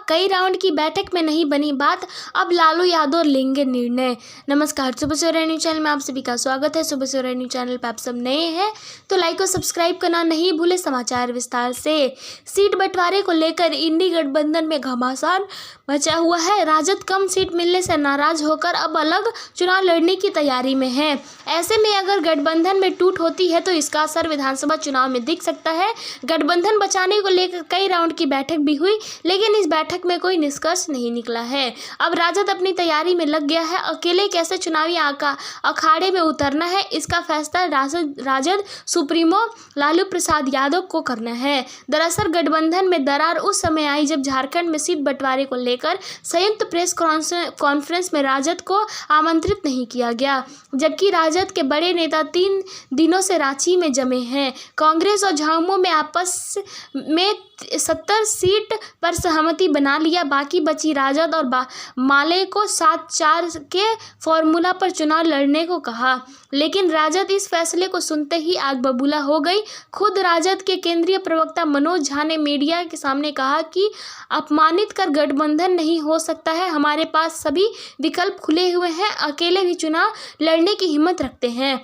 कई राउंड की बैठक में नहीं बनी बात, अब लालू यादव लेंगे निर्णय। नमस्कार, सुबह सवेरा न्यूज़ चैनल में आप सभी का स्वागत है। सुबह सवेरा न्यूज़ चैनल पर आप सब नए हैं तो लाइक और सब्सक्राइब करना नहीं भूले। समाचार विस्तार से। सीट बंटवारे को लेकर इंडी गठबंधन में घमासान मचा हुआ है। राजद कम सीट मिलने से नाराज होकर अब अलग चुनाव लड़ने की तैयारी में है। ऐसे में अगर गठबंधन में टूट होती है तो इसका असर विधानसभा चुनाव में दिख सकता है। गठबंधन बचाने को लेकर कई राउंड की बैठक भी हुई, लेकिन इस बैठक में कोई निष्कर्ष नहीं निकला है। अब राजद अपनी तैयारी में लग गया है। अकेले कैसे चुनावी अखाड़े में उतरना है, इसका फैसला राजद सुप्रीमो लालू प्रसाद यादव को करना है। दरअसल गठबंधन में दरार उस समय आई जब झारखंड में सीट बंटवारे को लेकर संयुक्त प्रेस कॉन्फ्रेंस में राजद को आमंत्रित नहीं किया गया, जबकि राजद के बड़े नेता 3 दिनों से रांची में जमे हैं। कांग्रेस और झामुमो में आपस में 70 सीट पर सहमति बना लिया। बाकी बची राजद और माले को 7-4 के फॉर्मूला पर चुनाव लड़ने को कहा, लेकिन राजद इस फैसले को सुनते ही आग बबूला हो गई। खुद राजद के केंद्रीय प्रवक्ता मनोज झा ने मीडिया के सामने कहा कि अपमानित कर गठबंधन नहीं हो सकता है, हमारे पास सभी विकल्प खुले हुए हैं, अकेले भी चुनाव लड़ने की हिम्मत रखते हैं।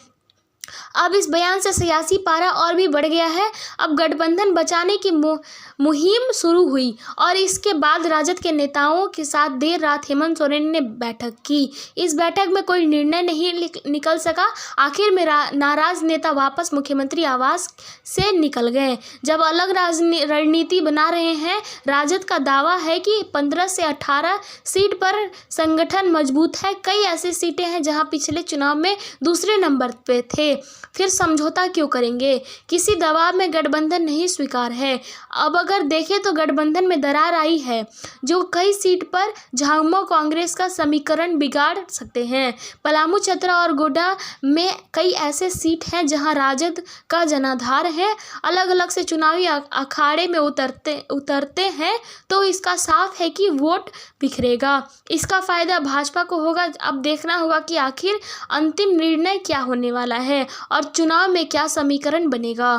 अब इस बयान से सियासी पारा और भी बढ़ गया है। अब गठबंधन बचाने की मुहिम शुरू हुई और इसके बाद राजद के नेताओं के साथ देर रात हेमंत सोरेन ने बैठक की। इस बैठक में कोई निर्णय नहीं निकल सका। आखिर में नाराज नेता वापस मुख्यमंत्री आवास से निकल गए। जब अलग रणनीति बना रहे हैं, राजद का दावा है कि 15 से 18 सीट पर संगठन मजबूत है। कई ऐसी सीटें हैं जहां पिछले चुनाव में दूसरे नंबर पे थे, फिर समझौता क्यों करेंगे। किसी दबाव में गठबंधन नहीं स्वीकार है। अब अगर देखें तो गठबंधन में दरार आई है जो कई सीट पर झामुमो कांग्रेस का समीकरण बिगाड़ सकते हैं। पलामू, चतरा और गोड्डा में कई ऐसे सीट हैं जहां राजद का जनाधार है। अलग अलग से चुनावी अखाड़े में उतरते हैं तो इसका साफ है कि वोट बिखरेगा। इसका फायदा भाजपा को होगा। अब देखना होगा कि आखिर अंतिम निर्णय क्या होने वाला है और चुनाव में क्या समीकरण बनेगा।